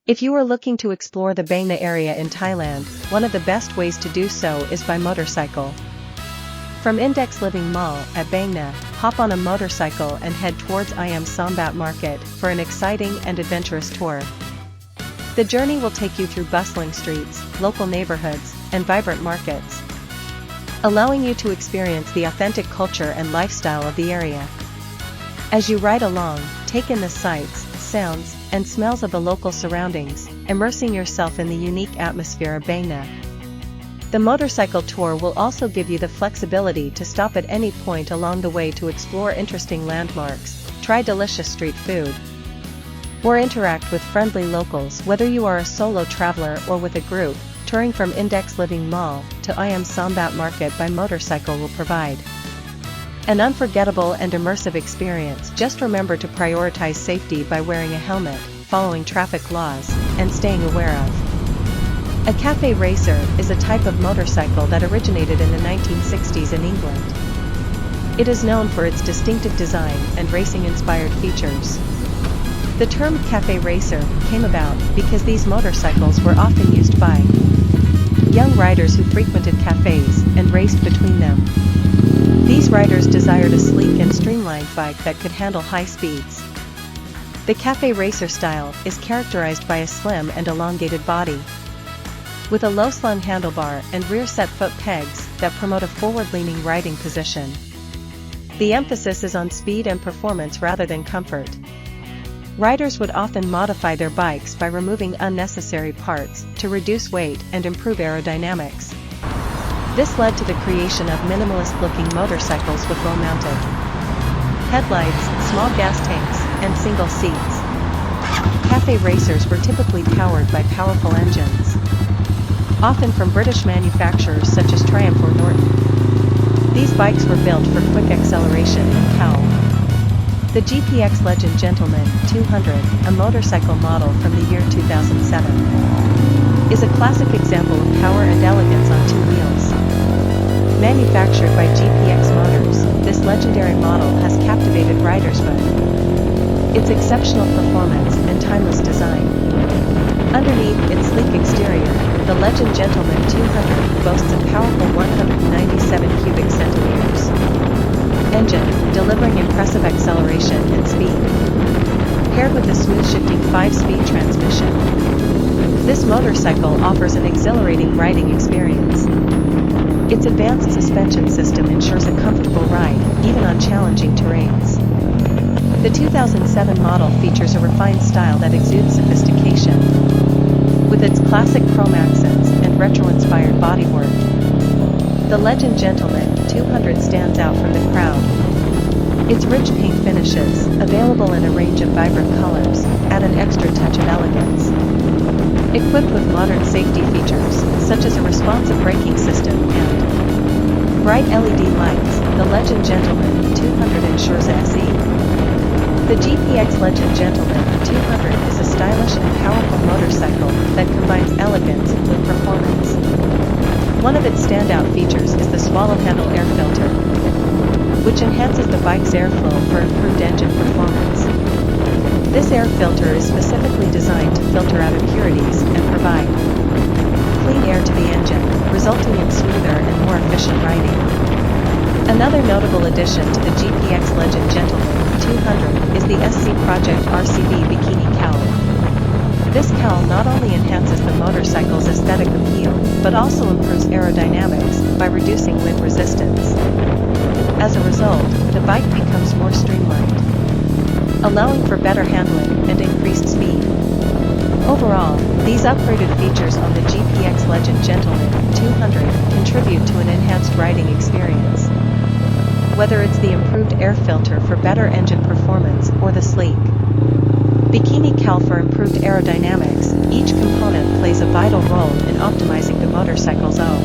If you are looking to explore the Bangna area in Thailand, one of the best ways to do so is by motorcycle. From Index Living Mall at Bangna, hop on a motorcycle and head towards IAM SOMBAT market for an exciting and adventurous tour. The journey will take you through bustling streets, local neighborhoods, and vibrant markets, allowing you to experience the authentic culture and lifestyle of the area. As you ride along, take in the sights, sounds, and smells of the local surroundings, immersing yourself in the unique atmosphere of Bangna. The motorcycle tour will also give you the flexibility to stop at any point along the way to explore interesting landmarks, try delicious street food, or interact with friendly locals. Whether you are a solo traveler or with a group, touring from Index Living Mall to IAM SOMBAT Market by motorcycle will provide an unforgettable and immersive experience. Just remember to prioritize safety by wearing a helmet, following traffic laws, and staying aware of. A cafe racer is a type of motorcycle that originated in the 1960s in England. It is known for its distinctive design and racing-inspired features. The term cafe racer came about because these motorcycles were often used by young riders who frequented cafes and raced between them. These riders desired a sleek and streamlined bike that could handle high speeds. The cafe racer style is characterized by a slim and elongated body, with a low-slung handlebar and rear-set foot pegs that promote a forward-leaning riding position. The emphasis is on speed and performance rather than comfort. Riders would often modify their bikes by removing unnecessary parts to reduce weight and improve aerodynamics. This led to the creation of minimalist-looking motorcycles with low-mounted headlights, small gas tanks, and single seats. Cafe racers were typically powered by powerful engines, often from British manufacturers such as Triumph or Norton. These bikes were built for quick acceleration and Cowl. The GPX Legend Gentleman 200, a motorcycle model from the year 2007, is a classic example of power and elegance on two wheels. Manufactured by GPX Motors, this legendary model has captivated riders with its exceptional performance and timeless design. Underneath its sleek exterior, the Legend Gentleman 200 boasts a powerful 197 cubic centimeters engine, delivering impressive acceleration and speed. Paired with a smooth-shifting 5-speed transmission, this motorcycle offers an exhilarating riding experience. Its advanced suspension system ensures a comfortable ride, even on challenging terrains. The 2007 model features a refined style that exudes sophistication, with its classic chrome accents and retro-inspired bodywork. The Legend Gentleman 200 stands out from the crowd. Its rich paint finishes, available in a range of vibrant colors, add an extra touch of elegance. Equipped with modern safety features, such as a responsive braking system and bright LED lights, the Legend Gentleman 200 ensures SE. The GPX Legend Gentleman 200 is a stylish and powerful motorcycle that combines elegance with performance. One of its standout features is the swallow-handle air filter, which enhances the bike's airflow for improved engine performance. This air filter is specifically designed to filter out impurities and provide clean air to the engine, resulting in smoother and more efficient riding. Another notable addition to the GPX Legend Gentleman 200 is the SC Project RCB Bikini Cowl. This cowl not only enhances the motorcycle's aesthetic appeal, but also improves aerodynamics by reducing wind resistance. As a result, the bike becomes more streamlined, allowing for better handling and increased speed. Overall, these upgraded features on the GPX Legend Gentleman 200 contribute to an enhanced riding experience. Whether it's the improved air filter for better engine performance or the sleek Bikini Cowl for improved aerodynamics, each component plays a vital role in optimizing the motorcycle's O.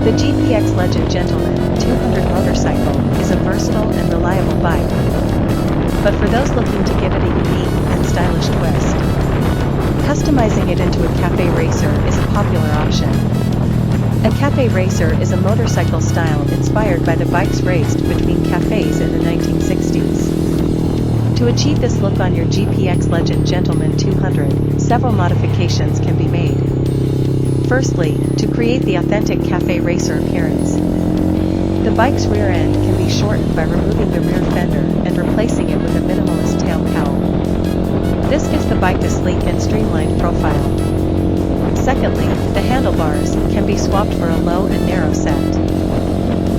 The GPX Legend Gentleman 200 motorcycle is a versatile and reliable bike, but for those looking to give it a unique and stylish twist, customizing it into a cafe racer is a popular option. A cafe racer is a motorcycle style inspired by the bikes raced between cafes in the 1960s. To achieve this look on your GPX Legend Gentleman 200, several modifications can be made. Firstly, to create the authentic cafe racer appearance. The bike's rear end can be shortened by removing the rear fender and replacing it with a minimalist tail cowl. This gives the bike a sleek and streamlined profile. Secondly, the handlebars can be swapped for a low and narrow set,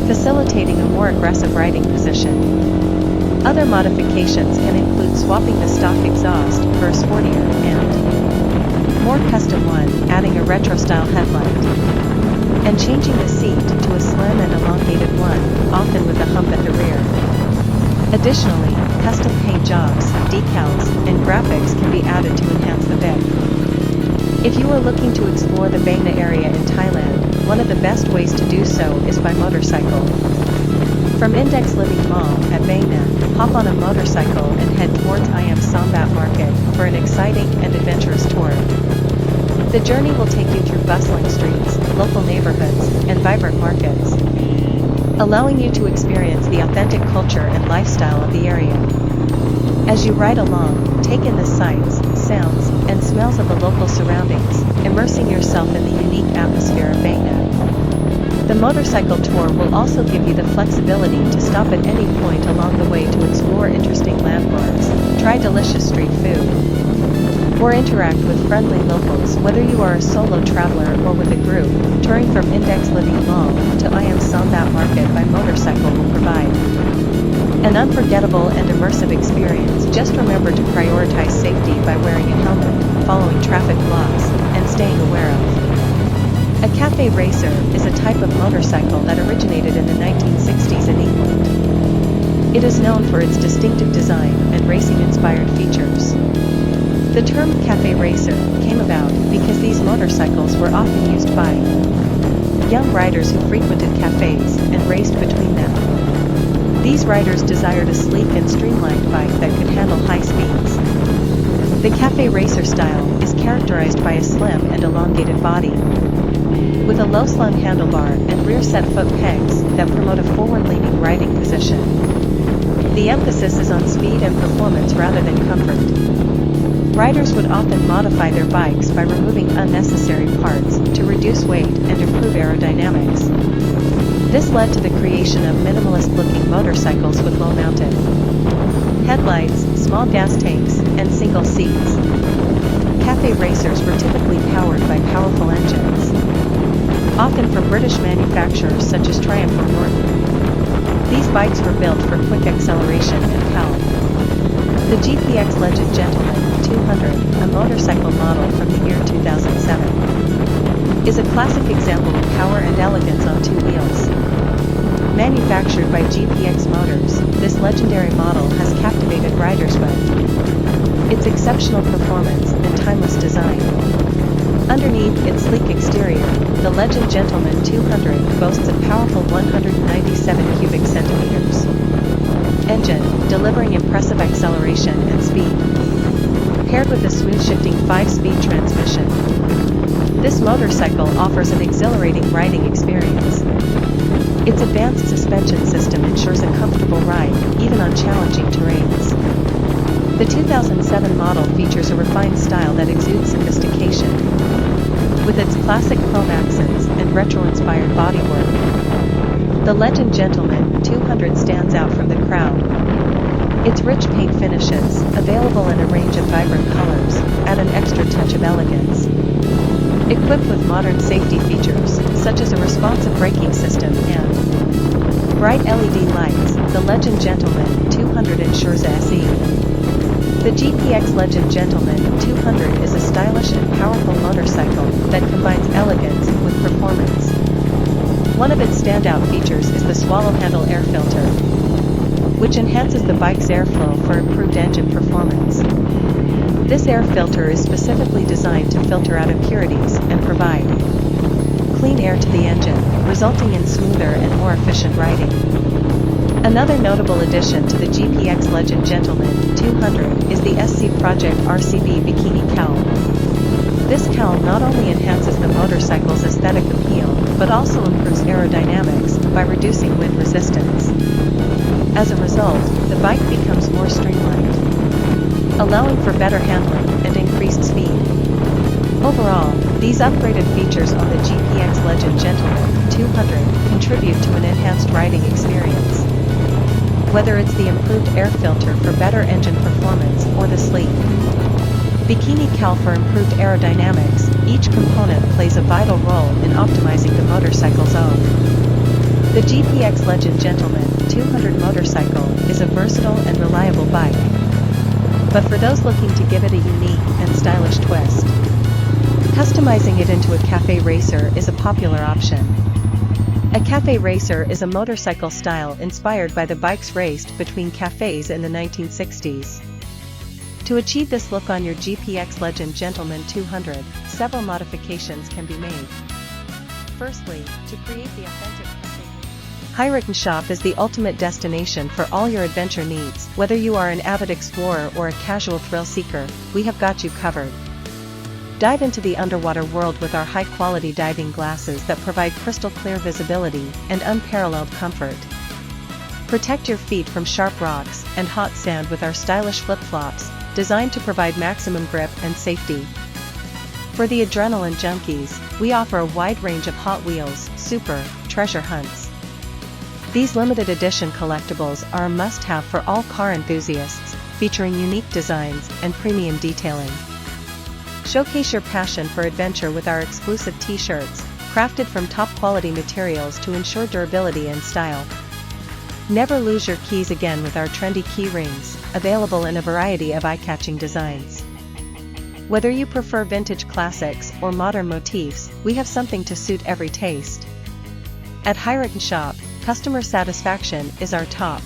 facilitating a more aggressive riding position. Other modifications can include swapping the stock exhaust for a sportier and more custom one, adding a retro-style headlight, and changing the seat to a slim and elongated one, often with a hump at the rear. Additionally, custom paint jobs, decals, and graphics can be added to enhance the bike. If you are looking to explore the Bangna area in Thailand, one of the best ways to do so is by motorcycle. From Index Living Mall at Bangna, hop on a motorcycle and head towards IAM SOMBAT market for an exciting and adventurous tour. The journey will take you through bustling streets, local neighborhoods, and vibrant markets, allowing you to experience the authentic culture and lifestyle of the area. As you ride along, take in the sights, sounds, and smells of the local surroundings, immersing yourself in the unique atmosphere of Bangna. The motorcycle tour will also give you the flexibility to stop at any point along the way to explore interesting landmarks, try delicious street food, or interact with friendly locals. Whether you are a solo traveler or with a group, touring from Index Living Mall to IAM SOMBAT market by motorcycle will provide an unforgettable and immersive experience. Just remember to prioritize safety by wearing a helmet, following traffic laws, and staying aware of. A cafe racer is a type of motorcycle that originated in the 1960s in England. It is known for its distinctive design and racing-inspired features. The term cafe racer came about because these motorcycles were often used by young riders who frequented cafes and raced between them. These riders desired a sleek and streamlined bike that could handle high speeds. The cafe racer style is characterized by a slim and elongated body, with a low-slung handlebar and rear-set foot pegs that promote a forward-leaning riding position. The emphasis is on speed and performance rather than comfort. Riders would often modify their bikes by removing unnecessary parts to reduce weight and improve aerodynamics. This led to the creation of minimalist-looking motorcycles with low-mounted headlights, small gas tanks, and single seats. Cafe racers were typically powered by powerful engines, often from British manufacturers such as Triumph or Norton. These bikes were built for quick acceleration and power. The GPX Legend Gentleman 200, a motorcycle model from the year 2007, is a classic example of power and elegance on two wheels. Manufactured by GPX Motors, this legendary model has captivated riders with its exceptional performance and timeless design. Underneath its sleek exterior, the Legend Gentleman 200 boasts a powerful 197 cubic centimeters engine, delivering impressive acceleration and speed. Paired with a smooth-shifting 5-speed transmission, this motorcycle offers an exhilarating riding experience. Its advanced suspension system ensures a comfortable ride, even on challenging terrains. The 2007 model features a refined style that exudes sophistication, with its classic chrome accents and retro-inspired bodywork. The Legend Gentleman 200 stands out from the crowd. Its rich paint finishes, available in a range of vibrant colors, add an extra touch of elegance. Equipped with modern safety features, such as a responsive braking system and bright LED lights, the Legend Gentleman 200 ensures a SE. The GPX Legend Gentleman 200 is a stylish and powerful motorcycle that combines elegance with performance. One of its standout features is the swallow handle air filter, which enhances the bike's airflow for improved engine performance. This air filter is specifically designed to filter out impurities and provide clean air to the engine, resulting in smoother and more efficient riding. Another notable addition to the GPX Legend Gentleman 200 is the SC Project RCB Bikini Cowl. This cowl not only enhances the motorcycle's aesthetic appeal, but also improves aerodynamics by reducing wind resistance. As a result, the bike becomes more streamlined, allowing for better handling and increased speed. Overall, these upgraded features on the GPX Legend Gentleman 200 contribute to an enhanced riding experience. Whether it's the improved air filter for better engine performance or the sleek bikini cowl for improved aerodynamics, each component plays a vital role in optimizing the motorcycle's own. The GPX Legend Gentleman 200 motorcycle is a versatile and reliable bike. But for those looking to give it a unique and stylish twist, customizing it into a cafe racer is a popular option. A cafe racer is a motorcycle style inspired by the bikes raced between cafes in the 1960s. To achieve this look on your GPX Legend Gentleman 200, several modifications can be made. Firstly, to create the authentic Hirockn Shop is the ultimate destination for all your adventure needs. Whether you are an avid explorer or a casual thrill seeker, we have got you covered. Dive into the underwater world with our high-quality diving glasses that provide crystal-clear visibility and unparalleled comfort. Protect your feet from sharp rocks and hot sand with our stylish flip-flops, designed to provide maximum grip and safety. For the adrenaline junkies, we offer a wide range of Hot Wheels, Super, treasure hunts. These limited edition collectibles are a must-have for all car enthusiasts, featuring unique designs and premium detailing. Showcase your passion for adventure with our exclusive t-shirts, crafted from top-quality materials to ensure durability and style. Never lose your keys again with our trendy key rings, available in a variety of eye-catching designs. Whether you prefer vintage classics or modern motifs, we have something to suit every taste. At Hirockn Shop, customer satisfaction is our top